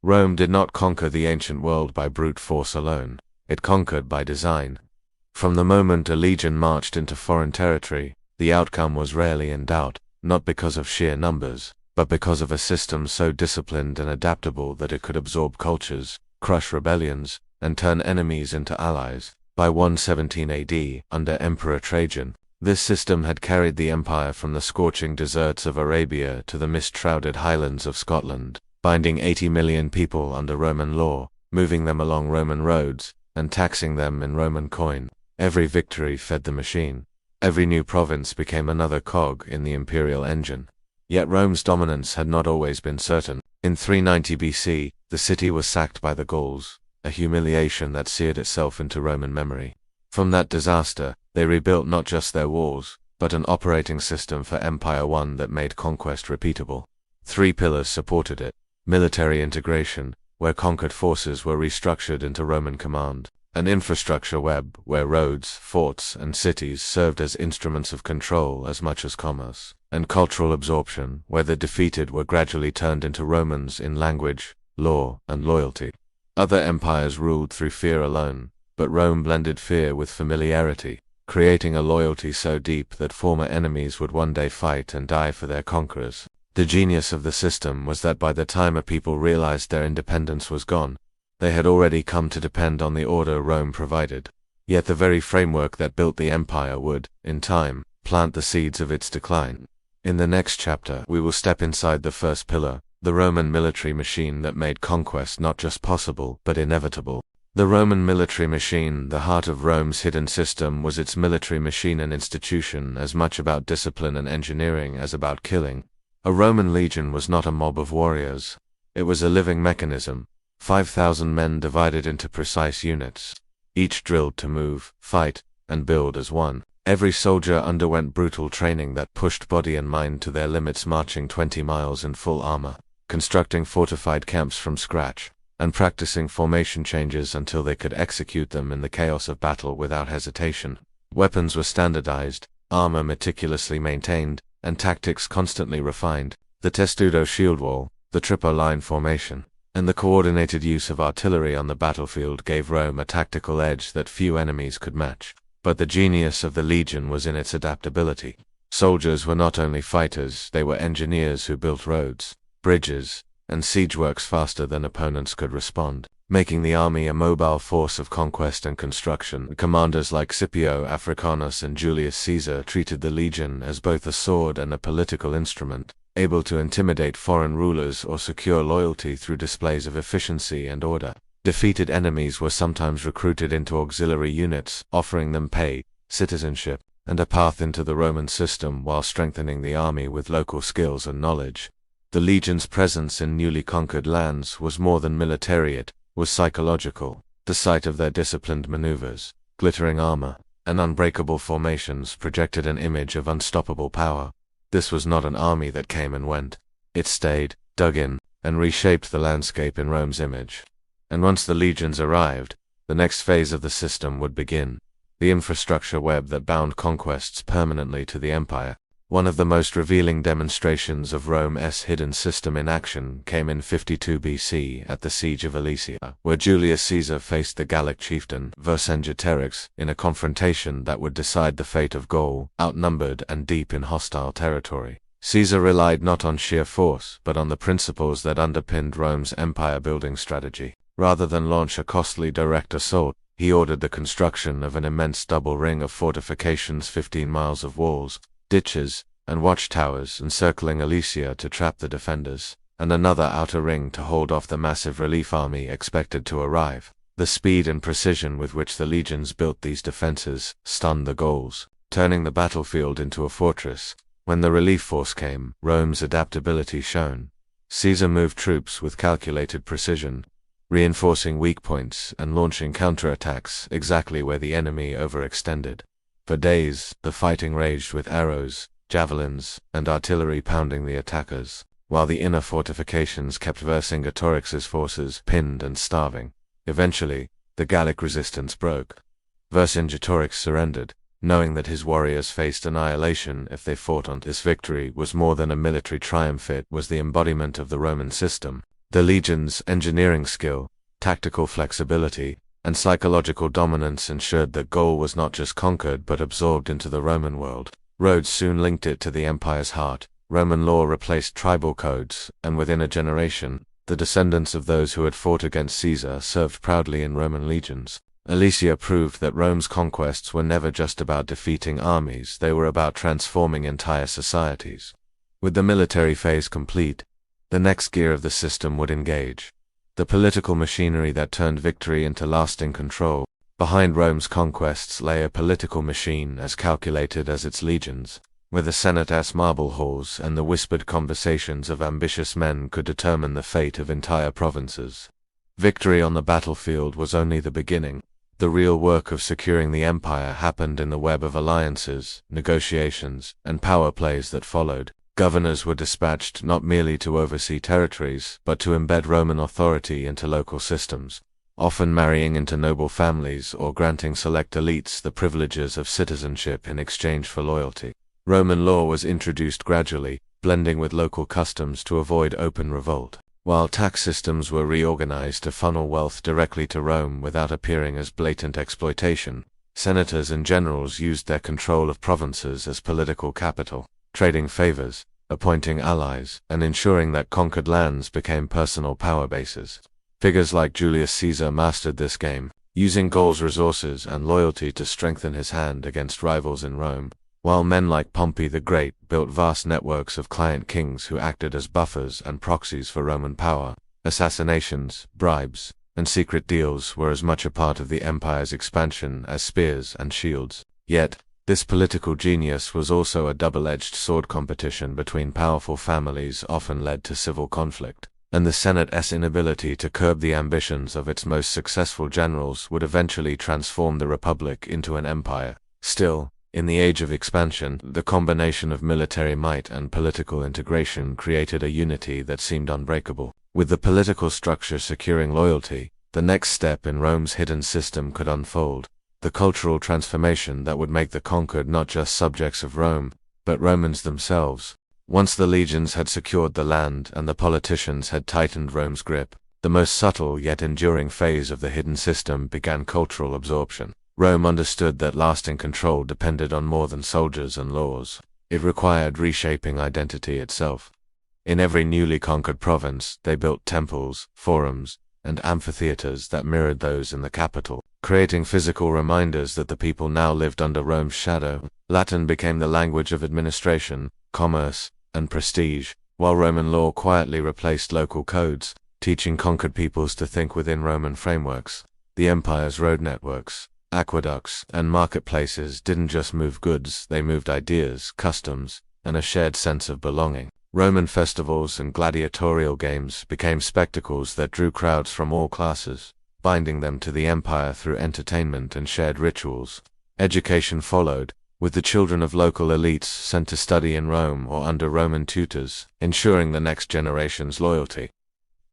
Rome did not conquer the ancient world by brute force alone. It conquered by design. From the moment a legion marched into foreign territory, the outcome was rarely in doubt, not because of sheer numbers, but because of a system so disciplined and adaptable that it could absorb cultures, crush rebellions, and turn enemies into allies. By 117 AD, under Emperor Trajan, this system had carried the empire from the scorching deserts of Arabia to the mist-shrouded highlands of Scotland, binding 80 million people under Roman law, moving them along Roman roads, and taxing them in Roman coin. Every victory fed the machine. Every new province became another cog in the imperial engine. Yet Rome's dominance had not always been certain. In 390 BC, the city was sacked by the Gauls, a humiliation that seared itself into Roman memory. From that disaster, they rebuilt not just their walls, but an operating system for Empire One that made conquest repeatable. 3 pillars supported it: military integration, where conquered forces were restructured into Roman command; an infrastructure web, where roads, forts, and cities served as instruments of control as much as commerce; and cultural absorption, where the defeated were gradually turned into Romans in language, law, and loyalty. Other empires ruled through fear alone, but Rome blended fear with familiarity, creating a loyalty so deep that former enemies would one day fight and die for their conquerors. The genius of the system was that by the time a people realized their independence was gone, they had already come to depend on the order Rome provided. Yet the very framework that built the empire would, in time, plant the seeds of its decline. In the next chapter, we will step inside the first pillar, the Roman military machine that made conquest not just possible, but inevitable. The Roman military machine, the heart of Rome's hidden system, was its military machine and institution as much about discipline and engineering as about killing. A Roman legion was not a mob of warriors. It was a living mechanism, 5,000 men divided into precise units, each drilled to move, fight, and build as one. Every soldier underwent brutal training that pushed body and mind to their limits, marching 20 miles in full armor, constructing fortified camps from scratch, and practicing formation changes until they could execute them in the chaos of battle without hesitation. Weapons were standardized, armor meticulously maintained, and tactics constantly refined. The testudo shield wall, the triple line formation, and the coordinated use of artillery on the battlefield gave Rome a tactical edge that few enemies could match. But the genius of the legion was in its adaptability. Soldiers were not only fighters, they were engineers who built roads, bridges, and siege works faster than opponents could respond, making the army a mobile force of conquest and construction. Commanders like Scipio Africanus and Julius Caesar treated the legion as both a sword and a political instrument, able to intimidate foreign rulers or secure loyalty through displays of efficiency and order. Defeated enemies were sometimes recruited into auxiliary units, offering them pay, citizenship, and a path into the Roman system while strengthening the army with local skills and knowledge. The legion's presence in newly conquered lands was more than military, it was psychological. The sight of their disciplined maneuvers, glittering armor, and unbreakable formations projected an image of unstoppable power. This was not an army that came and went. It stayed, dug in, and reshaped the landscape in Rome's image. And once the legions arrived, the next phase of the system would begin. The infrastructure web that bound conquests permanently to the empire. One of the most revealing demonstrations of Rome's hidden system in action came in 52 BC at the siege of Alesia, where Julius Caesar faced the Gallic chieftain Vercingetorix in a confrontation that would decide the fate of Gaul, outnumbered and deep in hostile territory. Caesar relied not on sheer force, but on the principles that underpinned Rome's empire-building strategy. Rather than launch a costly direct assault, he ordered the construction of an immense double ring of fortifications, 15 miles of walls, ditches, and watchtowers encircling Alesia to trap the defenders, and another outer ring to hold off the massive relief army expected to arrive. The speed and precision with which the legions built these defenses stunned the Gauls, turning the battlefield into a fortress. When the relief force came, Rome's adaptability shone. Caesar moved troops with calculated precision, reinforcing weak points and launching counterattacks exactly where the enemy overextended. For days, the fighting raged with arrows, javelins, and artillery pounding the attackers, while the inner fortifications kept Vercingetorix's forces pinned and starving. Eventually, the Gallic resistance broke. Vercingetorix surrendered, knowing that his warriors faced annihilation if they fought on. This victory was more than a military triumph, it was the embodiment of the Roman system. The legion's engineering skill, tactical flexibility, and psychological dominance ensured that Gaul was not just conquered but absorbed into the Roman world. Roads soon linked it to the empire's heart. Roman law replaced tribal codes, and within a generation, the descendants of those who had fought against Caesar served proudly in Roman legions. Alesia proved that Rome's conquests were never just about defeating armies, they were about transforming entire societies. With the military phase complete, the next gear of the system would engage. The political machinery that turned victory into lasting control. Behind Rome's conquests lay a political machine as calculated as its legions, where the Senate's marble halls and the whispered conversations of ambitious men could determine the fate of entire provinces. Victory on the battlefield was only the beginning. The real work of securing the empire happened in the web of alliances, negotiations, and power plays that followed. Governors were dispatched not merely to oversee territories, but to embed Roman authority into local systems, often marrying into noble families or granting select elites the privileges of citizenship in exchange for loyalty. Roman law was introduced gradually, blending with local customs to avoid open revolt, while tax systems were reorganized to funnel wealth directly to Rome without appearing as blatant exploitation. Senators and generals used their control of provinces as political capital, trading favors, appointing allies, and ensuring that conquered lands became personal power bases. Figures like Julius Caesar mastered this game, using Gaul's resources and loyalty to strengthen his hand against rivals in Rome, while men like Pompey the Great built vast networks of client kings who acted as buffers and proxies for Roman power. Assassinations, bribes, and secret deals were as much a part of the empire's expansion as spears and shields. Yet, this political genius was also a double-edged sword. Competition between powerful families often led to civil conflict, and the Senate's inability to curb the ambitions of its most successful generals would eventually transform the Republic into an empire. Still, in the age of expansion, the combination of military might and political integration created a unity that seemed unbreakable. With the political structure securing loyalty, the next step in Rome's hidden system could unfold. The cultural transformation that would make the conquered not just subjects of Rome, but Romans themselves. Once the legions had secured the land and the politicians had tightened Rome's grip, the most subtle yet enduring phase of the hidden system began: cultural absorption. Rome understood that lasting control depended on more than soldiers and laws. It required reshaping identity itself. In every newly conquered province, they built temples, forums, and amphitheaters that mirrored those in the capital, creating physical reminders that the people now lived under Rome's shadow. Latin became the language of administration, commerce, and prestige, while Roman law quietly replaced local codes, teaching conquered peoples to think within Roman frameworks. The empire's road networks, aqueducts, and marketplaces didn't just move goods, they moved ideas, customs, and a shared sense of belonging. Roman festivals and gladiatorial games became spectacles that drew crowds from all classes, binding them to the empire through entertainment and shared rituals. Education followed, with the children of local elites sent to study in Rome or under Roman tutors, ensuring the next generation's loyalty.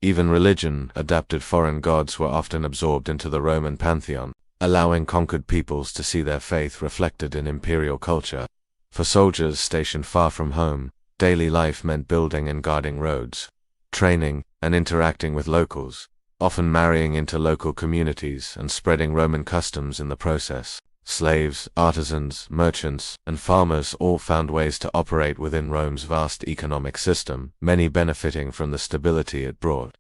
Even religion, adapted foreign gods were often absorbed into the Roman pantheon, allowing conquered peoples to see their faith reflected in imperial culture. For soldiers stationed far from home, daily life meant building and guarding roads, training, and interacting with locals, often marrying into local communities and spreading Roman customs in the process. Slaves, artisans, merchants, and farmers all found ways to operate within Rome's vast economic system, many benefiting from the stability it brought.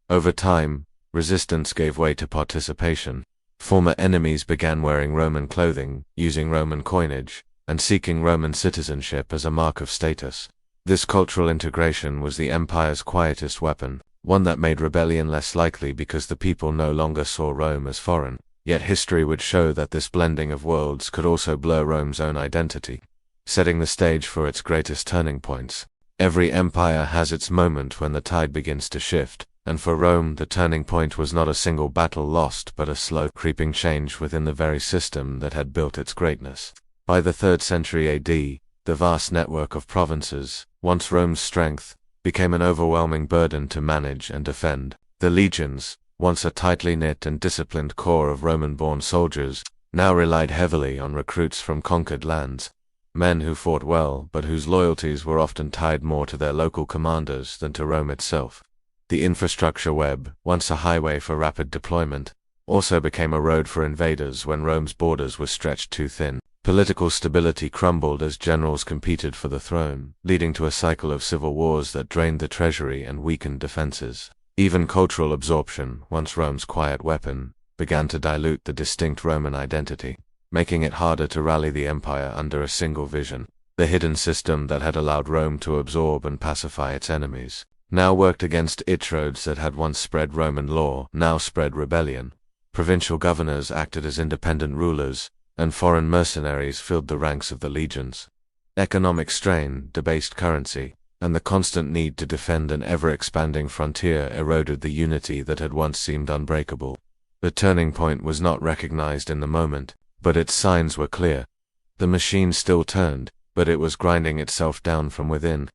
Over time, resistance gave way to participation. Former enemies began wearing Roman clothing, using Roman coinage, and seeking Roman citizenship as a mark of status. This cultural integration was the empire's quietest weapon, one that made rebellion less likely because the people no longer saw Rome as foreign. Yet history would show that this blending of worlds could also blur Rome's own identity, setting the stage for its greatest turning points. Every empire has its moment when the tide begins to shift, and for Rome the turning point was not a single battle lost but a slow, creeping change within the very system that had built its greatness. By the 3rd century AD, the vast network of provinces, once Rome's strength, became an overwhelming burden to manage and defend. The legions, once a tightly knit and disciplined corps of Roman-born soldiers, now relied heavily on recruits from conquered lands, men who fought well but whose loyalties were often tied more to their local commanders than to Rome itself. The infrastructure web, once a highway for rapid deployment, also became a road for invaders when Rome's borders were stretched too thin. Political stability crumbled as generals competed for the throne, leading to a cycle of civil wars that drained the treasury and weakened defenses. Even cultural absorption, once Rome's quiet weapon, began to dilute the distinct Roman identity, making it harder to rally the empire under a single vision. The hidden system that had allowed Rome to absorb and pacify its enemies now worked against inroads that had once spread Roman law, now spread rebellion. Provincial governors acted as independent rulers, and foreign mercenaries filled the ranks of the legions. Economic strain, debased currency, and the constant need to defend an ever-expanding frontier eroded the unity that had once seemed unbreakable. The turning point was not recognized in the moment, but its signs were clear. The machine still turned, but it was grinding itself down from within.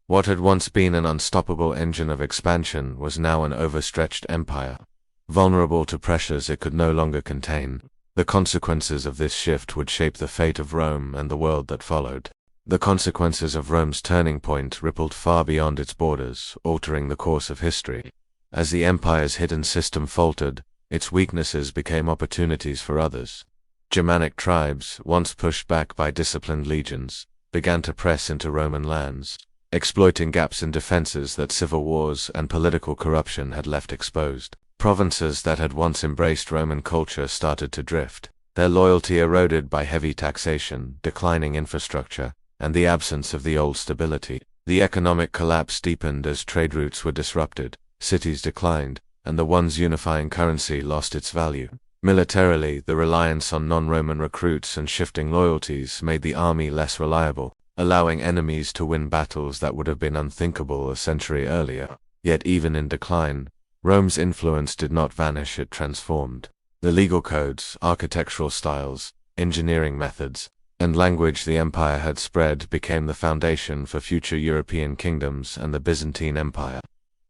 What had once been an unstoppable engine of expansion was now an overstretched empire, vulnerable to pressures it could no longer contain. The consequences of this shift would shape the fate of Rome and the world that followed. The consequences of Rome's turning point rippled far beyond its borders, altering the course of history. As the empire's hidden system faltered, its weaknesses became opportunities for others. Germanic tribes, once pushed back by disciplined legions, began to press into Roman lands, exploiting gaps in defenses that civil wars and political corruption had left exposed. Provinces that had once embraced Roman culture started to drift, their loyalty eroded by heavy taxation, declining infrastructure, and the absence of the old stability. The economic collapse deepened as trade routes were disrupted, cities declined, and the once unifying currency lost its value. Militarily, the reliance on non-Roman recruits and shifting loyalties made the army less reliable, allowing enemies to win battles that would have been unthinkable a century earlier. Yet even in decline, Rome's influence did not vanish, it transformed. The legal codes, architectural styles, engineering methods, and language the empire had spread became the foundation for future European kingdoms and the Byzantine Empire,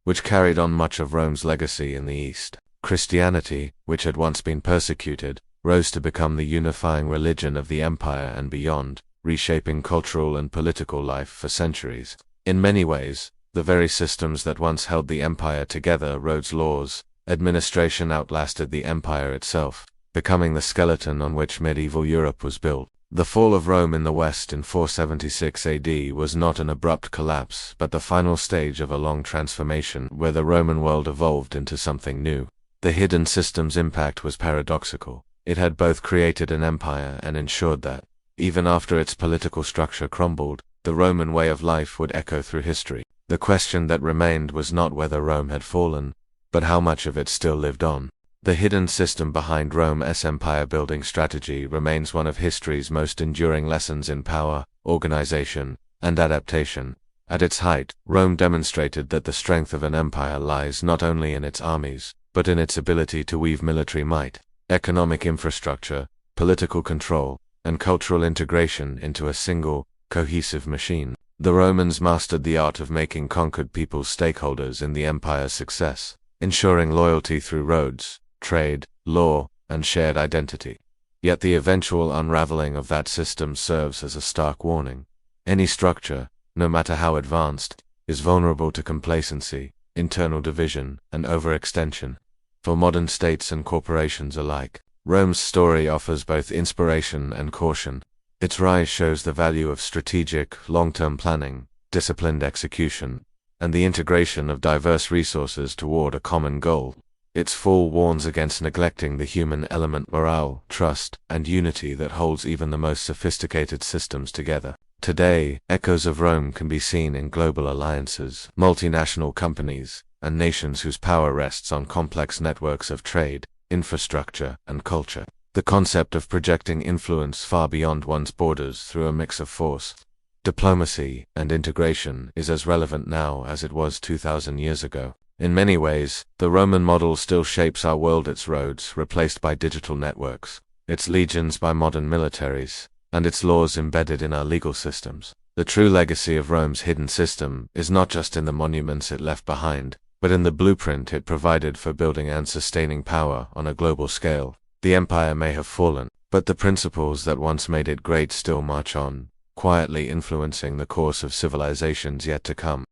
which carried on much of Rome's legacy in the East. Christianity, which had once been persecuted, rose to become the unifying religion of the empire and beyond, reshaping cultural and political life for centuries. In many ways, the very systems that once held the empire together, roads, laws, administration, outlasted the empire itself, becoming the skeleton on which medieval Europe was built. The fall of Rome in the West in 476 AD was not an abrupt collapse, but the final stage of a long transformation where the Roman world evolved into something new. The hidden system's impact was paradoxical. It had both created an empire and ensured that, even after its political structure crumbled, the Roman way of life would echo through history. The question that remained was not whether Rome had fallen, but how much of it still lived on. The hidden system behind Rome's empire-building strategy remains one of history's most enduring lessons in power, organization, and adaptation. At its height, Rome demonstrated that the strength of an empire lies not only in its armies, but in its ability to weave military might, economic infrastructure, political control, and cultural integration into a single, cohesive machine. The Romans mastered the art of making conquered peoples stakeholders in the empire's success, ensuring loyalty through roads, trade, law, and shared identity. Yet the eventual unraveling of that system serves as a stark warning. Any structure, no matter how advanced, is vulnerable to complacency, internal division, and overextension. For modern states and corporations alike, Rome's story offers both inspiration and caution. Its rise shows the value of strategic, long-term planning, disciplined execution, and the integration of diverse resources toward a common goal. Its fall warns against neglecting the human element, morale, trust, and unity that holds even the most sophisticated systems together. Today, echoes of Rome can be seen in global alliances, multinational companies, and nations whose power rests on complex networks of trade, infrastructure, and culture. The concept of projecting influence far beyond one's borders through a mix of force, diplomacy, and integration is as relevant now as it was 2,000 years ago. In many ways, the Roman model still shapes our world, its roads replaced by digital networks, its legions by modern militaries, and its laws embedded in our legal systems. The true legacy of Rome's hidden system is not just in the monuments it left behind, but in the blueprint it provided for building and sustaining power on a global scale. The empire may have fallen, but the principles that once made it great still march on, quietly influencing the course of civilizations yet to come.